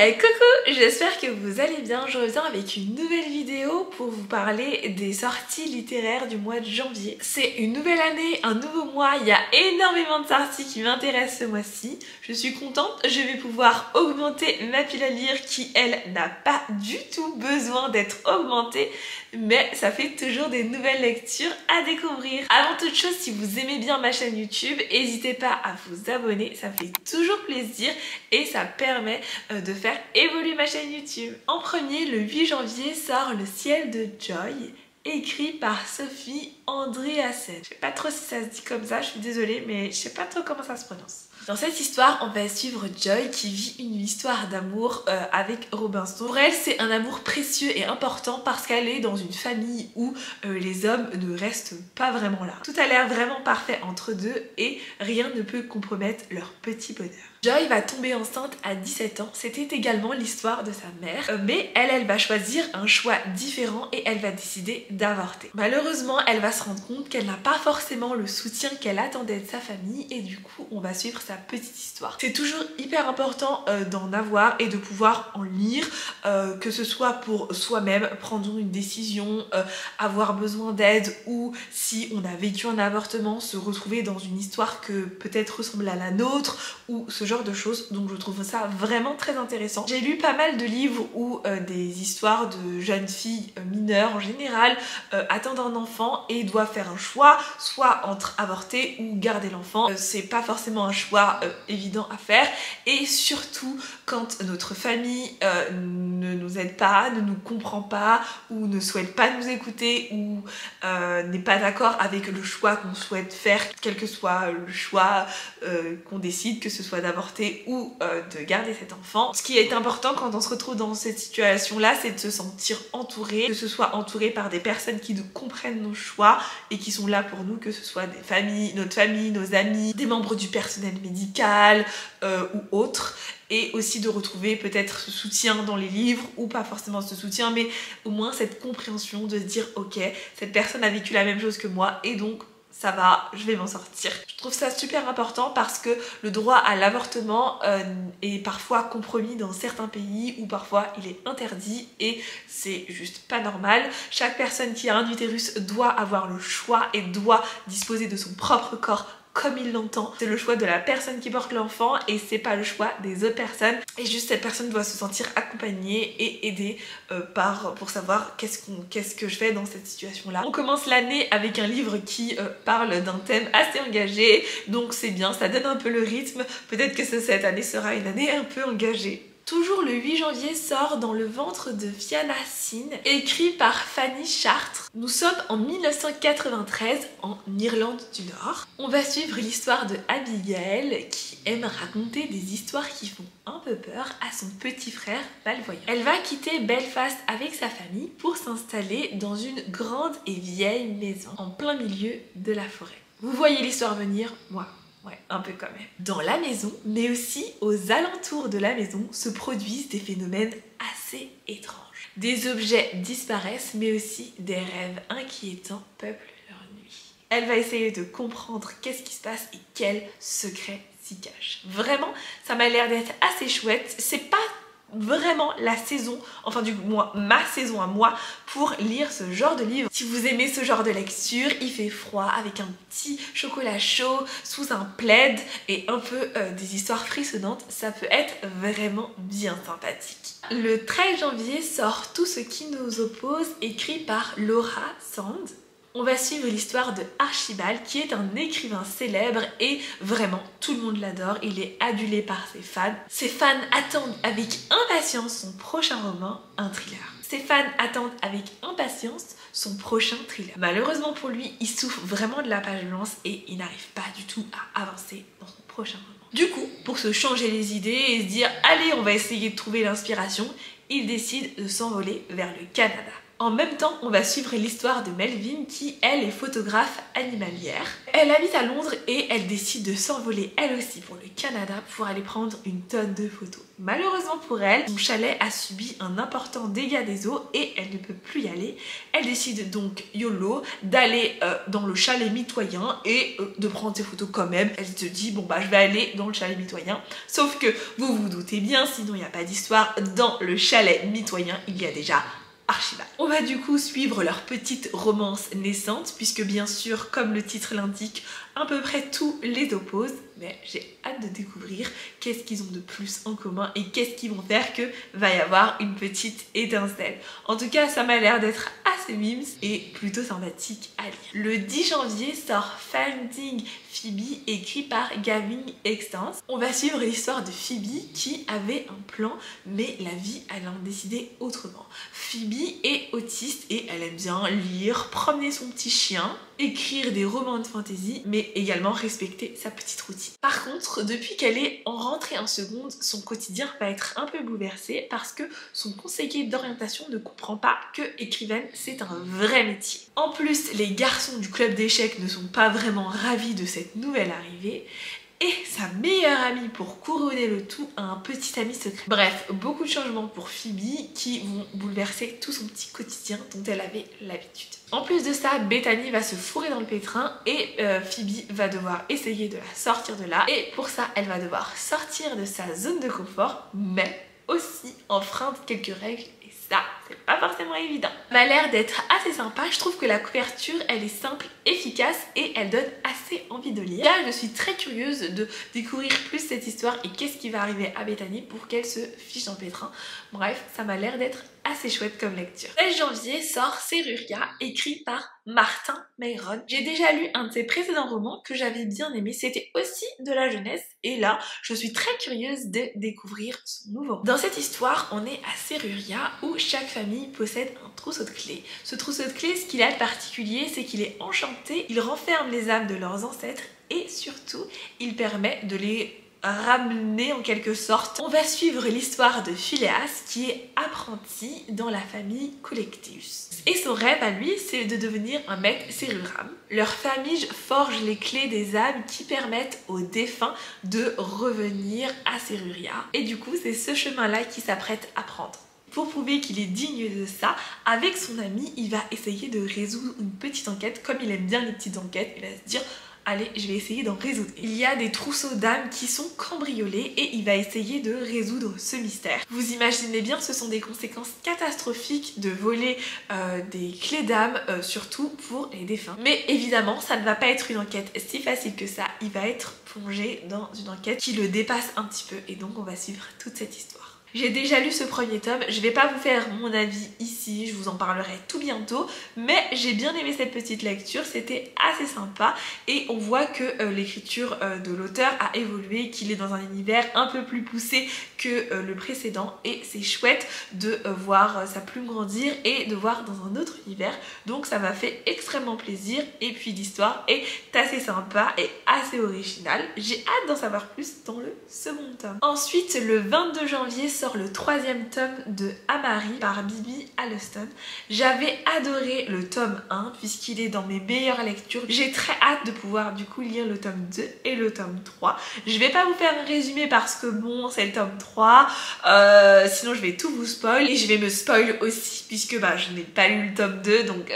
Hey coucou, j'espère que vous allez bien. Je reviens avec une nouvelle vidéo pour vous parler des sorties littéraires du mois de janvier. C'est une nouvelle année, un nouveau mois, il y a énormément de sorties qui m'intéressent ce mois-ci. Je suis contente, je vais pouvoir augmenter ma pile à lire qui, elle, n'a pas du tout besoin d'être augmentée, mais ça fait toujours des nouvelles lectures à découvrir. Avant toute chose, si vous aimez bien ma chaîne YouTube, n'hésitez pas à vous abonner, ça fait toujours plaisir et ça permet de faire évoluer ma chaîne YouTube. En premier, le 8 janvier sort Le ciel de Joy, écrit par Sophie Andréassen. Je sais pas trop si ça se dit comme ça, je suis désolée, mais je sais pas trop comment ça se prononce. Dans cette histoire, on va suivre Joy qui vit une histoire d'amour avec Robinson. Pour elle, c'est un amour précieux et important parce qu'elle est dans une famille où les hommes ne restent pas vraiment là. Tout a l'air vraiment parfait entre deux et rien ne peut compromettre leur petit bonheur. Joy va tomber enceinte à 17 ans, c'était également l'histoire de sa mère, mais elle va choisir un choix différent et elle va décider d'avorter. Malheureusement, elle va se rendre compte qu'elle n'a pas forcément le soutien qu'elle attendait de sa famille et du coup, on va suivre sa petite histoire. C'est toujours hyper important d'en avoir et de pouvoir en lire, que ce soit pour soi-même, prendre une décision, avoir besoin d'aide ou si on a vécu un avortement, se retrouver dans une histoire que peut-être ressemble à la nôtre ou ce genre de choses, donc je trouve ça vraiment très intéressant. J'ai lu pas mal de livres où des histoires de jeunes filles mineures en général attendent un enfant et doivent faire un choix, soit entre avorter ou garder l'enfant. C'est pas forcément un choix évident à faire et surtout quand notre famille ne nous aide pas, ne nous comprend pas ou ne souhaite pas nous écouter ou n'est pas d'accord avec le choix qu'on souhaite faire, quel que soit le choix qu'on décide, que ce soit d'avorter ou de garder cet enfant. Ce qui est important quand on se retrouve dans cette situation là, c'est de se sentir entouré, que ce soit entouré par des personnes qui nous comprennent nos choix et qui sont là pour nous, que ce soit des familles, notre famille, nos amis, des membres du personnel médical ou autres, et aussi de retrouver peut-être ce soutien dans les livres ou pas forcément ce soutien mais au moins cette compréhension de se dire ok, cette personne a vécu la même chose que moi et donc ça va, je vais m'en sortir. Je trouve ça super important parce que le droit à l'avortement est parfois compromis dans certains pays ou parfois il est interdit et c'est juste pas normal. Chaque personne qui a un utérus doit avoir le choix et doit disposer de son propre corps comme il l'entend. C'est le choix de la personne qui porte l'enfant et c'est pas le choix des autres personnes. Et juste cette personne doit se sentir accompagnée et aidée pour savoir qu'est-ce que je fais dans cette situation-là. On commence l'année avec un livre qui parle d'un thème assez engagé, donc c'est bien, ça donne un peu le rythme. Peut-être que cette année sera une année un peu engagée. Toujours le 8 janvier sort Dans le ventre de Fianna Fáil, écrit par Fanny Chartres. Nous sommes en 1993 en Irlande du Nord. On va suivre l'histoire de Abigail qui aime raconter des histoires qui font un peu peur à son petit frère malvoyant. Elle va quitter Belfast avec sa famille pour s'installer dans une grande et vieille maison en plein milieu de la forêt. Vous voyez l'histoire venir, moi. Ouais, un peu quand même. Dans la maison, mais aussi aux alentours de la maison, se produisent des phénomènes assez étranges. Des objets disparaissent, mais aussi des rêves inquiétants peuplent leur nuit. Elle va essayer de comprendre qu'est-ce qui se passe et quel secret s'y cache. Vraiment, ça m'a l'air d'être assez chouette. C'est pas vraiment la saison, enfin du moins ma saison à moi pour lire ce genre de livre. Si vous aimez ce genre de lecture, il fait froid avec un petit chocolat chaud sous un plaid et un peu des histoires frissonnantes, ça peut être vraiment bien sympathique. Le 13 janvier sort Tout ce qui nous oppose, écrit par Laura Sand. On va suivre l'histoire de Archibald qui est un écrivain célèbre et vraiment tout le monde l'adore, il est adulé par ses fans. Ses fans attendent avec impatience son prochain roman, un thriller. Ses fans attendent avec impatience son prochain thriller. Malheureusement pour lui, il souffre vraiment de la page blanche et il n'arrive pas du tout à avancer dans son prochain roman. Du coup, pour se changer les idées et se dire allez on va essayer de trouver l'inspiration, il décide de s'envoler vers le Canada. En même temps, on va suivre l'histoire de Melvin qui, elle, est photographe animalière. Elle habite à Londres et elle décide de s'envoler elle aussi pour le Canada pour aller prendre une tonne de photos. Malheureusement pour elle, son chalet a subi un important dégât des eaux et elle ne peut plus y aller. Elle décide donc, YOLO, d'aller dans le chalet mitoyen et de prendre ses photos quand même. Elle se dit, bon bah je vais aller dans le chalet mitoyen. Sauf que vous vous doutez bien, sinon il n'y a pas d'histoire, dans le chalet mitoyen, il y a déjà Archibald. On va du coup suivre leur petite romance naissante puisque bien sûr, comme le titre l'indique, à peu près tout les oppose, mais j'ai hâte de découvrir qu'est-ce qu'ils ont de plus en commun et qu'est-ce qu'ils vont faire que va y avoir une petite étincelle. En tout cas, ça m'a l'air d'être assez mimes et plutôt sympathique à lire. Le 10 janvier sort Finding Phoebe, écrit par Gavin Extance. On va suivre l'histoire de Phoebe qui avait un plan, mais la vie elle en décidait autrement. Phoebe est autiste et elle aime bien lire, promener son petit chien, écrire des romans de fantasy, mais également respecter sa petite routine. Par contre, depuis qu'elle est en rentrée en seconde, son quotidien va être un peu bouleversé parce que son conseiller d'orientation ne comprend pas que écrivaine c'est un vrai métier. En plus, les garçons du club d'échecs ne sont pas vraiment ravis de cette nouvelle arrivée. Et sa meilleure amie pour couronner le tout a un petit ami secret. Bref, beaucoup de changements pour Phoebe qui vont bouleverser tout son petit quotidien dont elle avait l'habitude. En plus de ça, Bethany va se fourrer dans le pétrin et Phoebe va devoir essayer de la sortir de là. Et pour ça, elle va devoir sortir de sa zone de confort, mais aussi enfreindre quelques règles. Et ça, c'est pas forcément évident. Ça m'a l'air d'être assez sympa. Je trouve que la couverture, elle est simple, efficace et elle donne assez envie de lire. Là, je suis très curieuse de découvrir plus cette histoire et qu'est-ce qui va arriver à Bethany pour qu'elle se fiche dans le pétrin. Bref, ça m'a l'air d'être assez chouette comme lecture. Le 16 janvier sort Seruria, écrit par Martin Mayron. J'ai déjà lu un de ses précédents romans que j'avais bien aimé, c'était aussi de la jeunesse et là, je suis très curieuse de découvrir son nouveau roman. Dans cette histoire, on est à Seruria où chaque famille possède un trousseau de clés. Ce trousseau de clés, ce qu'il a de particulier, c'est qu'il est enchanté, il renferme les âmes de leurs ancêtres et surtout, il permet de les ramener en quelque sorte. On va suivre l'histoire de Phileas qui est apprenti dans la famille Collectius. Et son rêve à lui, c'est de devenir un maître Seruram. Leur famille forge les clés des âmes qui permettent aux défunts de revenir à Seruria. Et du coup, c'est ce chemin-là qu'il s'apprête à prendre. Pour prouver qu'il est digne de ça, avec son ami, il va essayer de résoudre une petite enquête. Comme il aime bien les petites enquêtes, il va se dire allez, je vais essayer d'en résoudre. Il y a des trousseaux d'âmes qui sont cambriolés et il va essayer de résoudre ce mystère. Vous imaginez bien, ce sont des conséquences catastrophiques de voler des clés d'âmes, surtout pour les défunts. Mais évidemment, ça ne va pas être une enquête si facile que ça. Il va être plongé dans une enquête qui le dépasse un petit peu et donc on va suivre toute cette histoire. J'ai déjà lu ce premier tome, je vais pas vous faire mon avis ici, je vous en parlerai tout bientôt, mais j'ai bien aimé cette petite lecture, c'était assez sympa et on voit que l'écriture de l'auteur a évolué, qu'il est dans un univers un peu plus poussé que le précédent et c'est chouette de voir sa plume grandir et de voir dans un autre univers, donc ça m'a fait extrêmement plaisir et puis l'histoire est assez sympa et assez originale. J'ai hâte d'en savoir plus dans le second tome. Ensuite, le 22 janvier sort le troisième tome de Amari par Bibi Alston. J'avais adoré le tome 1 puisqu'il est dans mes meilleures lectures. J'ai très hâte de pouvoir du coup lire le tome 2 et le tome 3. Je vais pas vous faire un résumé parce que bon, c'est le tome 3, sinon je vais tout vous spoil et je vais me spoil aussi puisque bah, je n'ai pas lu le tome 2 donc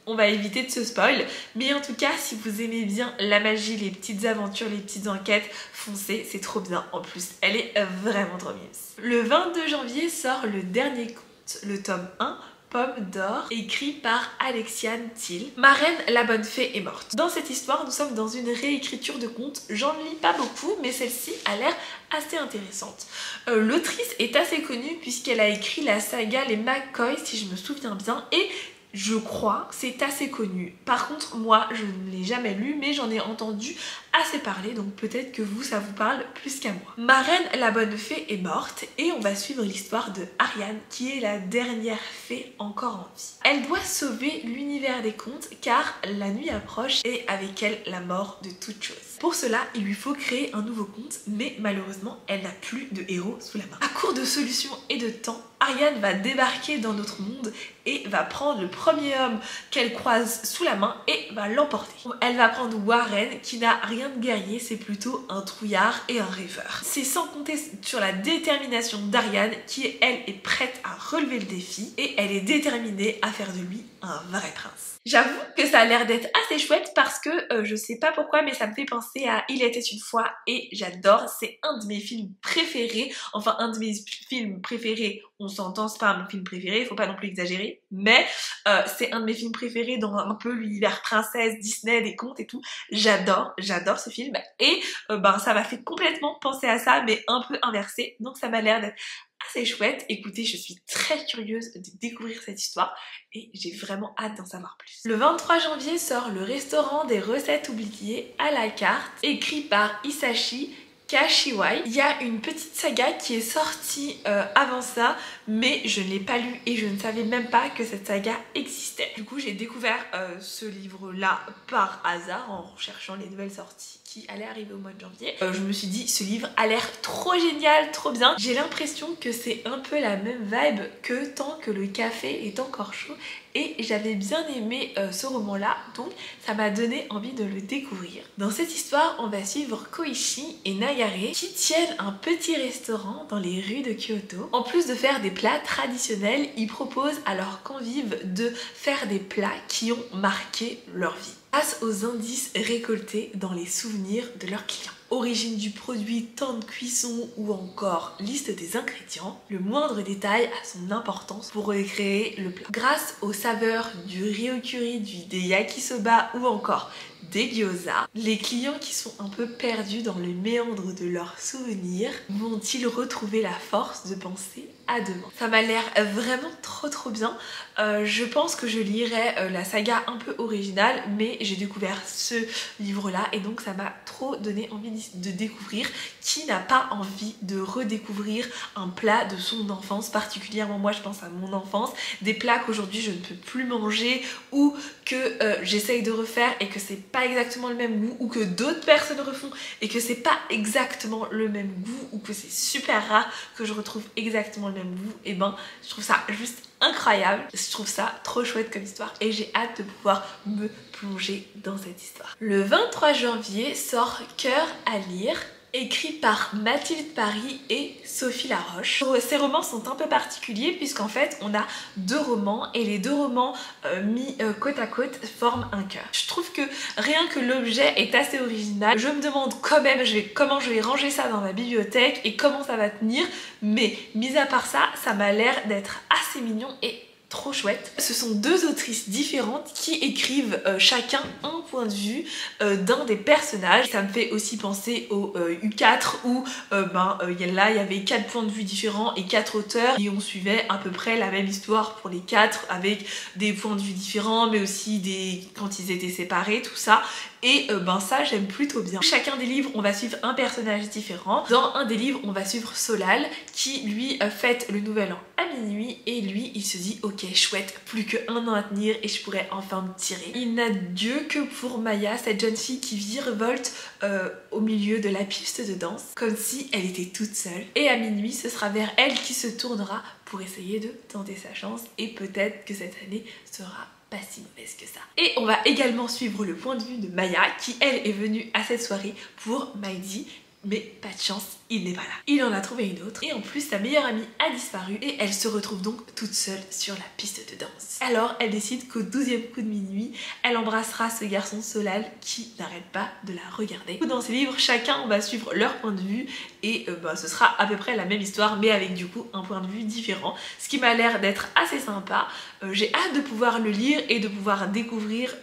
on va éviter de se spoil. Mais en tout cas, si vous aimez bien la magie, les petites aventures, les petites enquêtes, foncez, c'est trop bien. En plus, elle est vraiment trop mimes. Le 22 janvier sort le dernier conte, le tome 1, Pomme d'or, écrit par Alexiane Thiel. Ma reine, la bonne fée, est morte. Dans cette histoire, nous sommes dans une réécriture de conte. J'en lis pas beaucoup, mais celle-ci a l'air assez intéressante. L'autrice est assez connue puisqu'elle a écrit la saga Les McCoy, si je me souviens bien, et je crois que c'est assez connu. Par contre, moi, je ne l'ai jamais lu, mais j'en ai entendu assez parler, donc peut-être que vous, ça vous parle plus qu'à moi. Ma reine, la bonne fée, est morte et on va suivre l'histoire de Ariane, qui est la dernière fée encore en vie. Elle doit sauver l'univers des contes car la nuit approche et avec elle la mort de toute chose. Pour cela, il lui faut créer un nouveau conte, mais malheureusement, elle n'a plus de héros sous la main. À court de solutions et de temps, Ariane va débarquer dans notre monde et va prendre le premier homme qu'elle croise sous la main et va l'emporter. Elle va prendre Warren qui n'a rien de guerrier, c'est plutôt un trouillard et un rêveur. C'est sans compter sur la détermination d'Ariane qui elle est prête à relever le défi et elle est déterminée à faire de lui un vrai prince. J'avoue que ça a l'air d'être assez chouette parce que je sais pas pourquoi mais ça me fait penser à Il était une fois et j'adore, c'est un de mes films préférés, enfin un de mes films préférés, on s'entend, c'est pas mon film préféré, faut pas non plus exagérer, mais c'est un de mes films préférés dans un peu l'univers princesse, Disney, des contes et tout, j'adore ce film et ça m'a fait complètement penser à ça mais un peu inversé, donc ça m'a l'air d'être assez chouette. Écoutez, je suis très curieuse de découvrir cette histoire et j'ai vraiment hâte d'en savoir plus. Le 23 janvier sort Le restaurant des recettes oubliées à la carte, écrit par Hisashi Kashiwai. Il y a une petite saga qui est sortie avant ça, mais je ne l'ai pas lu et je ne savais même pas que cette saga existait. Du coup, j'ai découvert ce livre-là par hasard en recherchant les nouvelles sorties qui allait arriver au mois de janvier. Je me suis dit, ce livre a l'air trop génial, trop bien. J'ai l'impression que c'est un peu la même vibe que Tant que le café est encore chaud et j'avais bien aimé ce roman-là, donc ça m'a donné envie de le découvrir. Dans cette histoire, on va suivre Koichi et Nagare qui tiennent un petit restaurant dans les rues de Kyoto. En plus de faire des plats traditionnels, ils proposent à leurs convives de faire des plats qui ont marqué leur vie, grâce aux indices récoltés dans les souvenirs de leurs clients. Origine du produit, temps de cuisson ou encore liste des ingrédients, le moindre détail a son importance pour recréer le plat. Grâce aux saveurs du ryokuri, des yakisoba ou encore des gyoza, les clients qui sont un peu perdus dans le méandre de leurs souvenirs vont-ils retrouver la force de penser à demain? Ça m'a l'air vraiment trop bien. Je pense que je lirai la saga un peu originale, mais j'ai découvert ce livre-là et donc ça m'a trop donné envie de découvrir. Qui n'a pas envie de redécouvrir un plat de son enfance? Particulièrement moi, je pense à mon enfance, des plats qu'aujourd'hui je ne peux plus manger ou que j'essaye de refaire et que c'est pas exactement le même goût, ou que d'autres personnes refont et que c'est pas exactement le même goût, ou que c'est super rare que je retrouve exactement le même goût. Et ben je trouve ça juste incroyable, je trouve ça trop chouette comme histoire et j'ai hâte de pouvoir me plonger dans cette histoire. Le 23 janvier sort Cœur à lire, écrit par Mathilde Paris et Sophie Laroche. Ces romans sont un peu particuliers puisqu'en fait on a deux romans et les deux romans mis côte à côte forment un cœur. Je trouve que rien que l'objet est assez original. Je me demande quand même comment je vais ranger ça dans ma bibliothèque et comment ça va tenir, mais mis à part ça, ça m'a l'air d'être assez mignon et trop chouette. Ce sont deux autrices différentes qui écrivent chacun un point de vue d'un des personnages. Ça me fait aussi penser au U4 où là il y avait 4 points de vue différents et 4 auteurs et on suivait à peu près la même histoire pour les 4 avec des points de vue différents mais aussi quand ils étaient séparés, tout ça. Et ça j'aime plutôt bien. Chacun des livres on va suivre un personnage différent. Dans un des livres on va suivre Solal qui lui fête le nouvel an à minuit et lui il se dit ok chouette, plus qu'un an à tenir et je pourrais enfin me tirer. Il n'a Dieu que pour Maya, cette jeune fille qui virevolte au milieu de la piste de danse comme si elle était toute seule. Et à minuit ce sera vers elle qui se tournera pour essayer de tenter sa chance et peut-être que cette année sera pas si mauvaise que ça. Et on va également suivre le point de vue de Maya qui elle est venue à cette soirée pour Maïdi, mais pas de chance, il n'est pas là. Il en a trouvé une autre et en plus sa meilleure amie a disparu et elle se retrouve donc toute seule sur la piste de danse. Alors elle décide qu'au 12e coup de minuit, elle embrassera ce garçon Solal qui n'arrête pas de la regarder. Dans ces livres, chacun on va suivre leur point de vue et ce sera à peu près la même histoire mais avec du coup un point de vue différent. Ce qui m'a l'air d'être assez sympa. J'ai hâte de pouvoir le lire et de pouvoir découvrir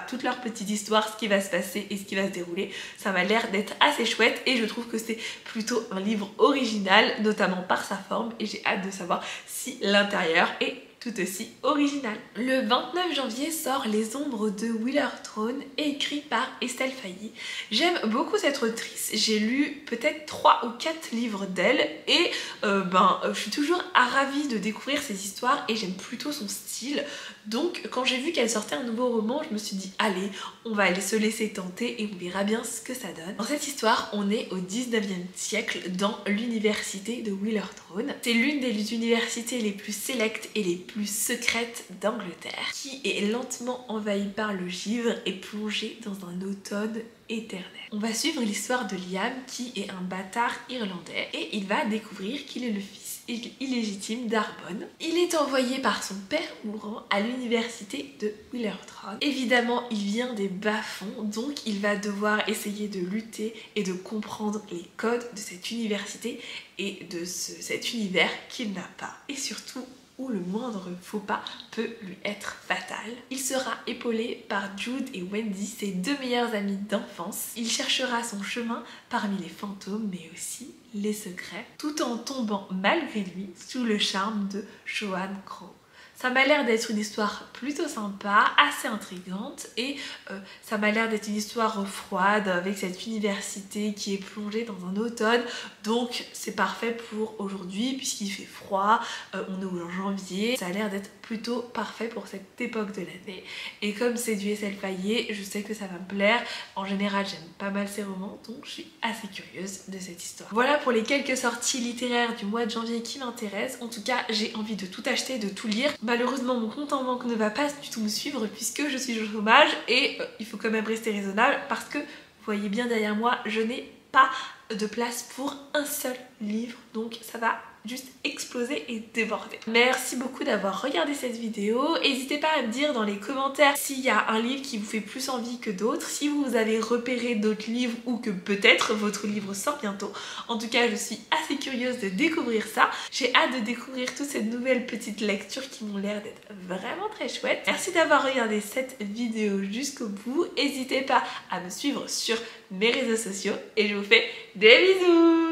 toute leur petite histoire, ce qui va se passer et ce qui va se dérouler. Ça m'a l'air d'être assez chouette et je trouve que c'est plutôt un livre original, notamment par sa forme et j'ai hâte de savoir si l'intérieur est tout aussi original. Le 29 janvier sort Les Ombres de Wheeler Throne, écrit par Estelle Failly. J'aime beaucoup cette autrice, j'ai lu peut-être 3 ou 4 livres d'elle et je suis toujours ravie de découvrir ses histoires et j'aime plutôt son style. Donc quand j'ai vu qu'elle sortait un nouveau roman, je me suis dit allez, on va aller se laisser tenter et on verra bien ce que ça donne. Dans cette histoire, on est au 19e siècle dans l'université de Wheeler Throne. C'est l'une des universités les plus sélectes et les plus secrètes d'Angleterre, qui est lentement envahie par le givre et plongée dans un automne éternel. On va suivre l'histoire de Liam, qui est un bâtard irlandais, et il va découvrir qu'il est le fils illégitime d'Arbonne. Il est envoyé par son père mourant à l'université de Wheeler Throne. Évidemment, il vient des bas-fonds, donc il va devoir essayer de lutter et de comprendre les codes de cette université et de cet univers qu'il n'a pas. Et surtout, où le moindre faux pas peut lui être fatal. Il sera épaulé par Jude et Wendy, ses 2 meilleures amies d'enfance. Il cherchera son chemin parmi les fantômes, mais aussi les secrets, tout en tombant malgré lui sous le charme de Joanne Crowe. Ça m'a l'air d'être une histoire plutôt sympa, assez intrigante et ça m'a l'air d'être une histoire froide avec cette université qui est plongée dans un automne, donc c'est parfait pour aujourd'hui puisqu'il fait froid, on est en janvier, ça a l'air d'être plutôt parfait pour cette époque de l'année et comme c'est du Estelle Failly, je sais que ça va me plaire. En général j'aime pas mal ses romans, donc je suis assez curieuse de cette histoire. Voilà pour les quelques sorties littéraires du mois de janvier qui m'intéressent. En tout cas j'ai envie de tout acheter, de tout lire. Malheureusement mon compte en banque ne va pas du tout me suivre puisque je suis au chômage et il faut quand même rester raisonnable parce que vous voyez bien derrière moi je n'ai pas de place pour un seul livre, donc ça va juste exploser et déborder. Merci beaucoup d'avoir regardé cette vidéo. N'hésitez pas à me dire dans les commentaires s'il y a un livre qui vous fait plus envie que d'autres, si vous avez repéré d'autres livres ou que peut-être votre livre sort bientôt. En tout cas, je suis assez curieuse de découvrir ça. J'ai hâte de découvrir toutes ces nouvelles petites lectures qui m'ont l'air d'être vraiment très chouettes. Merci d'avoir regardé cette vidéo jusqu'au bout. N'hésitez pas à me suivre sur mes réseaux sociaux et je vous fais des bisous.